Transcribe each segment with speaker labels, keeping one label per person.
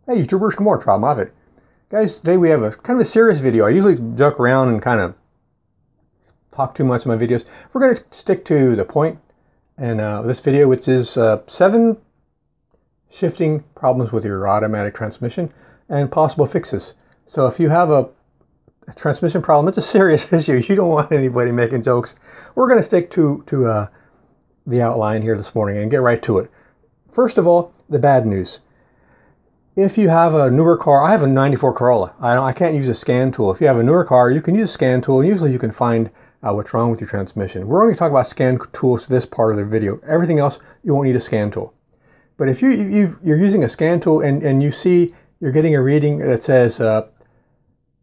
Speaker 1: Hey YouTubers, come on, Robb Moffat. Guys, today we have a kind of a serious video. I usually joke around and kind of talk too much in my videos. We're going to stick to the point in this video, which is 7 shifting problems with your automatic transmission and possible fixes. So if you have a transmission problem, it's a serious issue. You don't want anybody making jokes. We're going to stick to the outline here this morning and get right to it. First of all, the bad news. If you have a newer car, I have a 94 Corolla. I can't use a scan tool. If you have a newer car, you can use a scan tool, and usually you can find what's wrong with your transmission. We're only talking about scan tools to this part of the video. Everything else, you won't need a scan tool. But if you're using a scan tool and you see you're getting a reading that says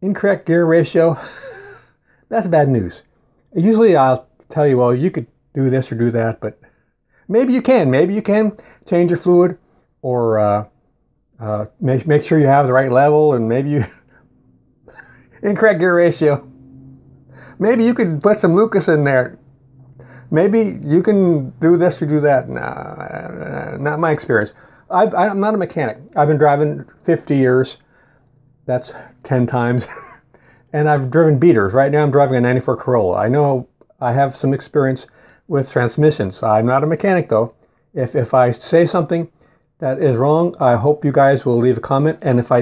Speaker 1: incorrect gear ratio, that's bad news. Usually I'll tell you, well, you could do this or do that, but maybe you can. Maybe you can change your fluid or make sure you have the right level, and maybe you incorrect gear ratio. Maybe you could put some Lucas in there. Maybe you can do this or do that. Nah, not my experience. I'm not a mechanic. I've been driving 50 years. That's 10 times. And I've driven beaters. Right now I'm driving a 94 Corolla. I know I have some experience with transmissions. I'm not a mechanic though. If I say something that is wrong, I hope you guys will leave a comment. And if I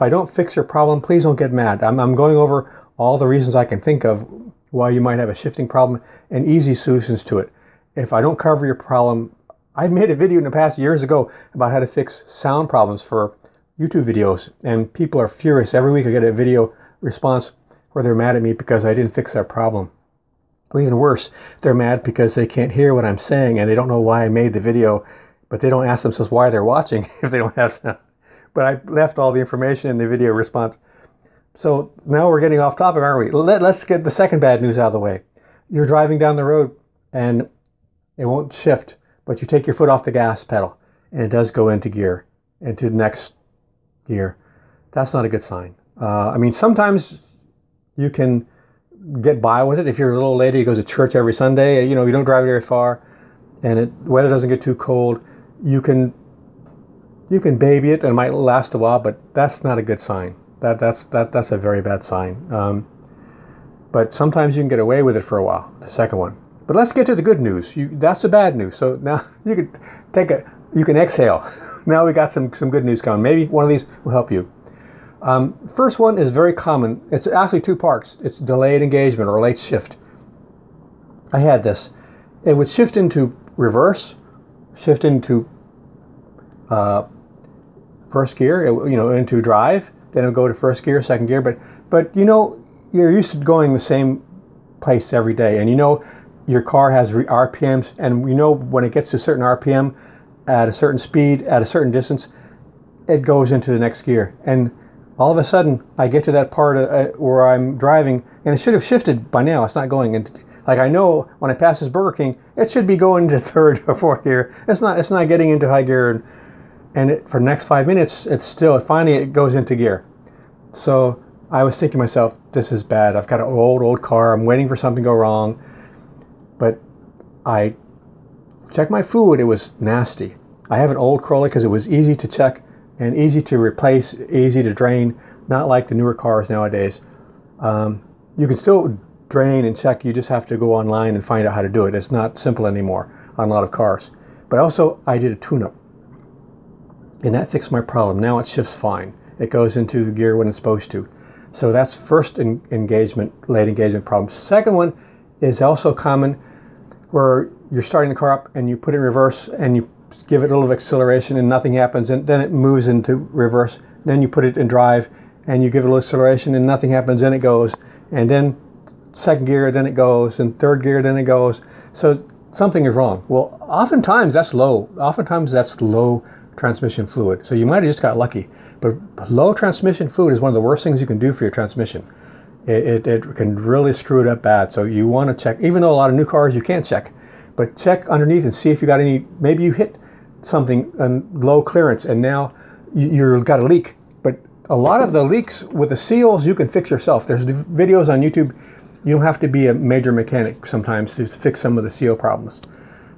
Speaker 1: don't fix your problem, please don't get mad. I'm going over all the reasons I can think of why you might have a shifting problem and easy solutions to it. If I don't cover your problem, I've made a video in the past years ago about how to fix sound problems for YouTube videos, and people are furious. Every week I get a video response where they're mad at me because I didn't fix their problem. Or even worse, they're mad because they can't hear what I'm saying and they don't know why I made the video, but they don't ask themselves why they're watching if they don't have sound. But I left all the information in the video response. So now we're getting off topic, aren't we? Let's get the second bad news out of the way. You're driving down the road and it won't shift, but you take your foot off the gas pedal and it does go into gear, into the next gear. That's not a good sign. I mean, sometimes you can get by with it. If you're a little lady who goes to church every Sunday, you don't drive very far, and the weather doesn't get too cold, you can baby it and it might last a while, but that's not a good sign. That's a very bad sign. But sometimes you can get away with it for a while, the second one. But let's get to the good news. That's the bad news. So now you can exhale. Now we got some good news coming. Maybe one of these will help you. First one is very common. It's actually 2 parts. It's delayed engagement or late shift. I had this. It would shift into reverse, shift into first gear, into drive. Then it'll go to first gear, second gear. But you're used to going the same place every day, and your car has RPMs, and when it gets to a certain RPM, at a certain speed, at a certain distance, it goes into the next gear. And all of a sudden, I get to that part where I'm driving, and it should have shifted by now. It's not going into, like, I know when I pass this Burger King, it should be going to third or fourth gear. It's not getting into high gear, and for the next 5 minutes, finally it goes into gear. So I was thinking to myself, this is bad. I've got an old car. I'm waiting for something to go wrong. But I checked my fluid. It was nasty. I have an old Corolla because it was easy to check and easy to replace, easy to drain, not like the newer cars nowadays. You can still drain and check. You just have to go online and find out how to do it. It's not simple anymore on a lot of cars. But also, I did a tune-up, and that fixed my problem. Now it shifts fine. It goes into the gear when it's supposed to. So that's first late engagement problem. Second one is also common, where you're starting the car up and you put it in reverse and you give it a little acceleration and nothing happens, and then it moves into reverse. Then you put it in drive and you give it a little acceleration and nothing happens, then it goes, and then second gear, then it goes, and third gear, then it goes. So something is wrong. Well, oftentimes that's low. Oftentimes that's low transmission fluid. So you might have just got lucky. But low transmission fluid is one of the worst things you can do for your transmission. It can really screw it up bad. So you want to check, even though a lot of new cars you can't check, but check underneath and see if you got any, maybe you hit something on low clearance and now you've got a leak. But a lot of the leaks with the seals you can fix yourself. There's videos on YouTube. You don't have to be a major mechanic sometimes to fix some of the seal problems.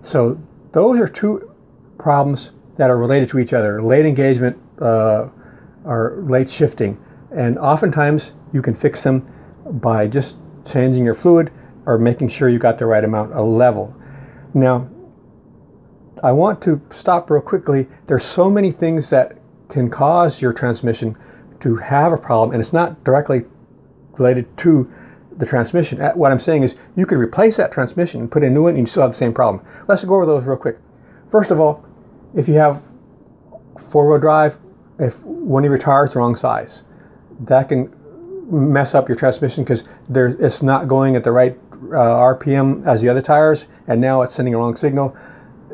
Speaker 1: So those are 2 problems that are related to each other, late engagement or late shifting. And oftentimes you can fix them by just changing your fluid or making sure you got the right amount of level. Now, I want to stop real quickly. There's so many things that can cause your transmission to have a problem, and it's not directly related to the transmission. What I'm saying is you could replace that transmission and put a new one and you still have the same problem. Let's go over those real quick. First of all, if you have four-wheel drive, if one of your tires is the wrong size, that can mess up your transmission because it's not going at the right RPM as the other tires, and now it's sending a wrong signal.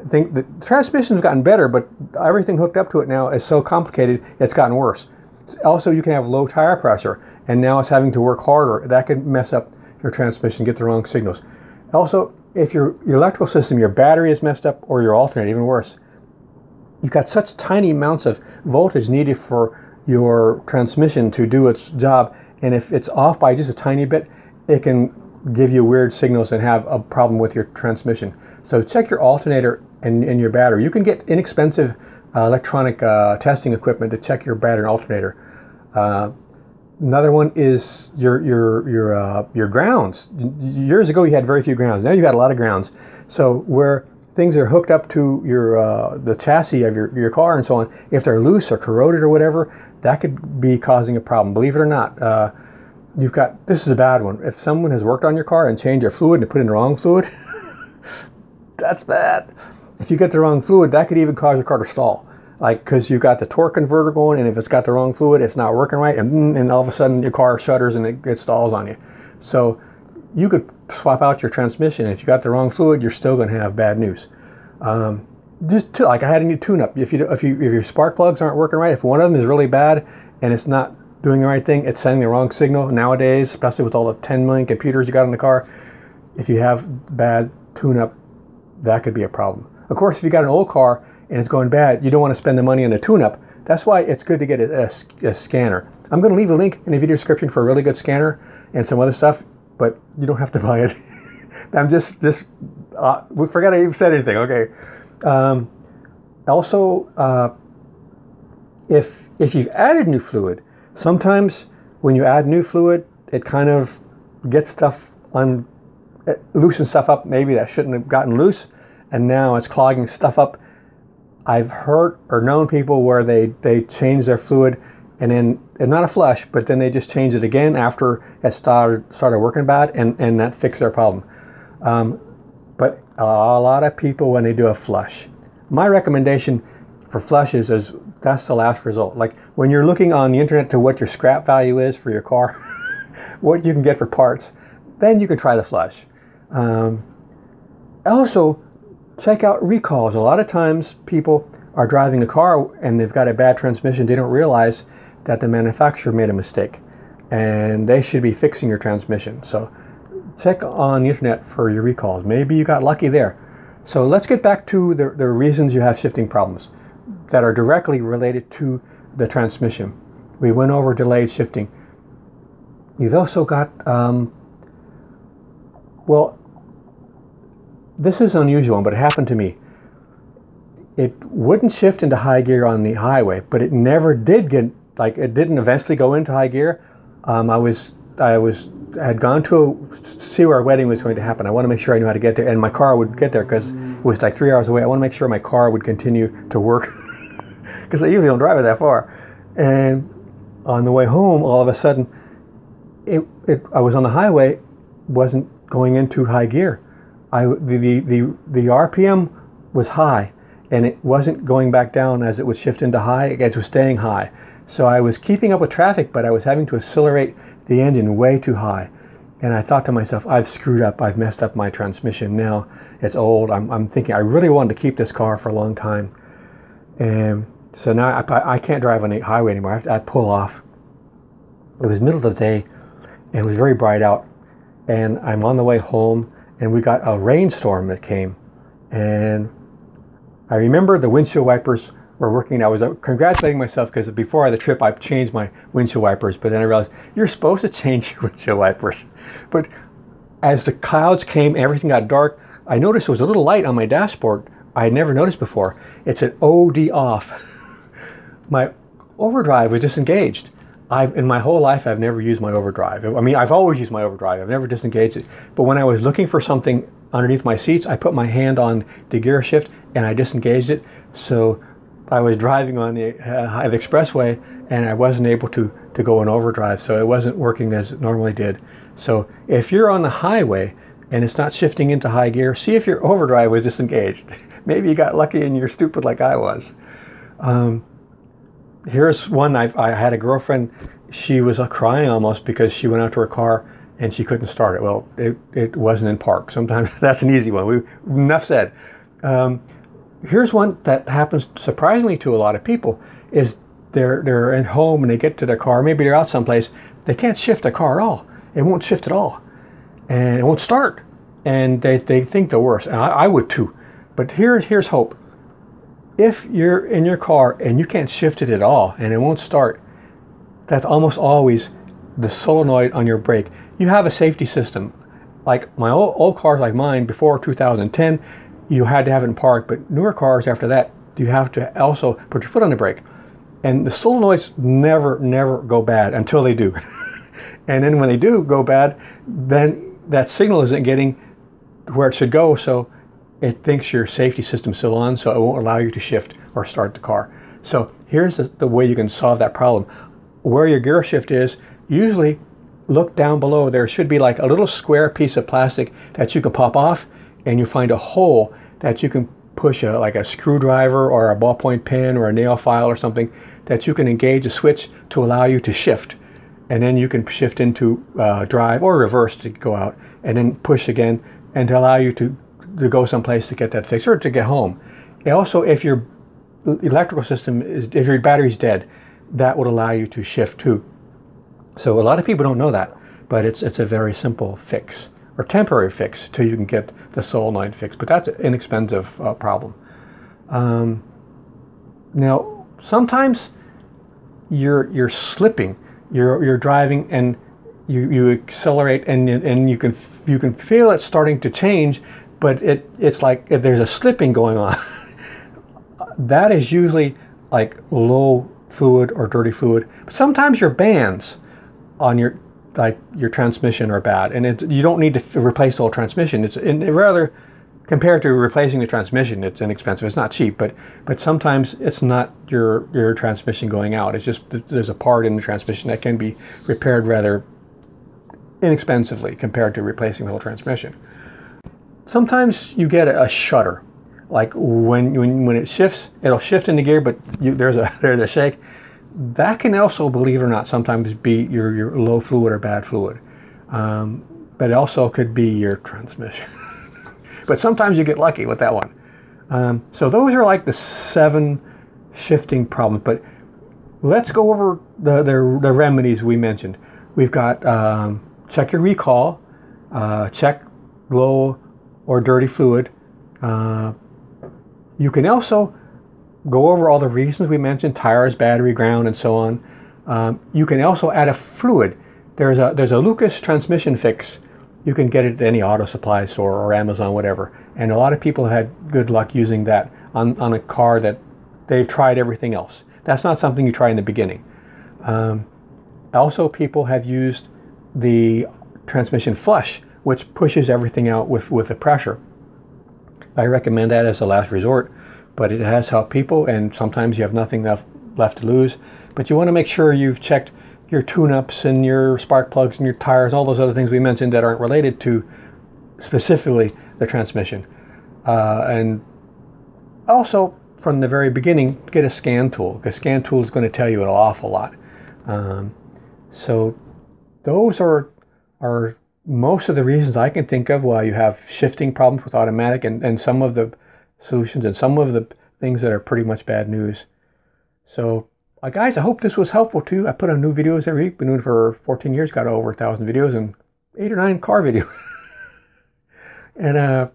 Speaker 1: I think the transmission's gotten better, but everything hooked up to it now is so complicated, it's gotten worse. Also, you can have low tire pressure, and now it's having to work harder. That could mess up your transmission, get the wrong signals. Also, if your electrical system, your battery is messed up, or your alternator, even worse, you've got such tiny amounts of voltage needed for your transmission to do its job, and if it's off by just a tiny bit, it can give you weird signals and have a problem with your transmission. So check your alternator and your battery. You can get inexpensive electronic testing equipment to check your battery and alternator. Another one is your grounds. Years ago you had very few grounds. Now you got a lot of grounds. So where things are hooked up to your the chassis of your car and so on, if they're loose or corroded or whatever, that could be causing a problem. Believe it or not, this is a bad one. If someone has worked on your car and changed your fluid and put in the wrong fluid, that's bad. If you get the wrong fluid, that could even cause your car to stall. Like, because you got the torque converter going, and if it's got the wrong fluid, it's not working right, and all of a sudden your car shudders and it stalls on you. So you could swap out your transmission. If you got the wrong fluid, you're still going to have bad news. Like I had a new tune-up. If your spark plugs aren't working right, if one of them is really bad and it's not doing the right thing, it's sending the wrong signal. Nowadays, especially with all the 10 million computers you got in the car, if you have bad tune-up, that could be a problem. Of course, if you got an old car and it's going bad, you don't want to spend the money on the tune-up. That's why it's good to get a scanner. I'm going to leave a link in the video description for a really good scanner and some other stuff, but you don't have to buy it. I'm we forgot I even said anything. Okay. Also, if you've added new fluid, sometimes when you add new fluid, it kind of gets stuff it loosens stuff up maybe that shouldn't have gotten loose, and now it's clogging stuff up. I've heard or known people where they change their fluid and then, and not a flush, but then they just change it again after it started working bad, and that fixed their problem. But a lot of people, when they do a flush, my recommendation for flushes is that's the last result. Like when you're looking on the internet to what your scrap value is for your car, what you can get for parts, then you can try the flush. Also, check out recalls. A lot of times people are driving a car and they've got a bad transmission. They don't realize that the manufacturer made a mistake, and they should be fixing your transmission. So check on the internet for your recalls. Maybe you got lucky there. So let's get back to the reasons you have shifting problems that are directly related to the transmission. We went over delayed shifting. You've also got, well, this is unusual, but it happened to me. It wouldn't shift into high gear on the highway, but it never did it didn't eventually go into high gear. I had gone to see where our wedding was going to happen. I want to make sure I knew how to get there, and my car would get there because it was like 3 hours away. I want to make sure my car would continue to work because I usually don't drive it that far. And on the way home, all of a sudden, I was on the highway, wasn't going into high gear. The RPM was high, and it wasn't going back down as it would shift into high. It was staying high. So I was keeping up with traffic, but I was having to accelerate the engine way too high. And I thought to myself, I've screwed up. I've messed up my transmission. Now it's old. I'm thinking I really wanted to keep this car for a long time. And so now I can't drive on the highway anymore. I pull off. It was middle of the day, and it was very bright out. And I'm on the way home, and we got a rainstorm that came. And I remember the windshield wipers were working. I was congratulating myself because before the trip I changed my windshield wipers, but then I realized you're supposed to change your windshield wipers. But as the clouds came, everything got dark, I noticed there was a little light on my dashboard I had never noticed before. It said OD off. My overdrive was disengaged. In my whole life, I've never used my overdrive. I mean, I've always used my overdrive. I've never disengaged it. But when I was looking for something underneath my seats, I put my hand on the gear shift and I disengaged it. So I was driving on the expressway and I wasn't able to go in overdrive. So it wasn't working as it normally did. So if you're on the highway and it's not shifting into high gear, see if your overdrive was disengaged. Maybe you got lucky and you're stupid like I was. Here's one. I had a girlfriend. She was crying almost because she went out to her car and she couldn't start it. Well, it wasn't in park. Sometimes that's an easy one. Enough said. Here's one that happens surprisingly to a lot of people. Is they're at home and they get to their car. Maybe they're out someplace. They can't shift the car at all. It won't shift at all, and it won't start. And they think the worst. And I would too. But here's hope. If you're in your car and you can't shift it at all and it won't start, that's almost always the solenoid on your brake. You have a safety system. Like my old cars like mine before 2010, you had to have it in park, but newer cars after that, you have to also put your foot on the brake. And the solenoids never go bad until they do. And then when they do go bad, then that signal isn't getting where it should go, so it thinks your safety system's still on, so it won't allow you to shift or start the car. So here's the way you can solve that problem. Where your gear shift is, usually look down below. There should be like a little square piece of plastic that you can pop off, and you find a hole that you can push like a screwdriver or a ballpoint pen or a nail file or something that you can engage a switch to allow you to shift. And then you can shift into drive or reverse to go out, and then push again and to allow you to go someplace to get that fixed or to get home. And also, if your electrical system if your battery's dead, that would allow you to shift too. So a lot of people don't know that, but it's a very simple fix or temporary fix till you can get the solenoid fixed. But that's an inexpensive problem. Now sometimes you're slipping. You're driving and you accelerate and you can feel it starting to change. But it's like there's a slipping going on. That is usually like low fluid or dirty fluid. But sometimes your bands on your transmission are bad, and you don't need to replace the whole transmission. It's rather compared to replacing the transmission, it's inexpensive. It's not cheap, but sometimes it's not your transmission going out. It's just there's a part in the transmission that can be repaired rather inexpensively compared to replacing the whole transmission. Sometimes you get a shudder, like when it shifts, it'll shift into gear, but there's a shake. That can also, believe it or not, sometimes be your low fluid or bad fluid, but it also could be your transmission. But sometimes you get lucky with that one. So those are like the 7 shifting problems. But let's go over the remedies we mentioned. We've got check your recall, check low or dirty fluid. You can also go over all the reasons we mentioned: tires, battery, ground, and so on. You can also add a fluid. There's a Lucas transmission fix. You can get it at any auto supply store or Amazon, whatever. And a lot of people have had good luck using that on a car that they've tried everything else. That's not something you try in the beginning. Also, people have used the transmission flush, which pushes everything out with the pressure. I recommend that as a last resort, but it has helped people, and sometimes you have nothing left to lose. But you want to make sure you've checked your tune-ups and your spark plugs and your tires, all those other things we mentioned that aren't related to specifically the transmission. And also, from the very beginning, get a scan tool, because scan tool is going to tell you an awful lot. So those are most of the reasons I can think of why you have shifting problems with automatic, and some of the solutions and some of the things that are pretty much bad news. So guys, I hope this was helpful to you. I put on new videos every week. Been doing it for 14 years, got over 1,000 videos and 8 or 9 car videos. And I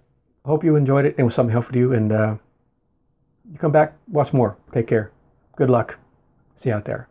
Speaker 1: hope you enjoyed it and it was something helpful to you. And you come back, watch more. Take care. Good luck. See you out there.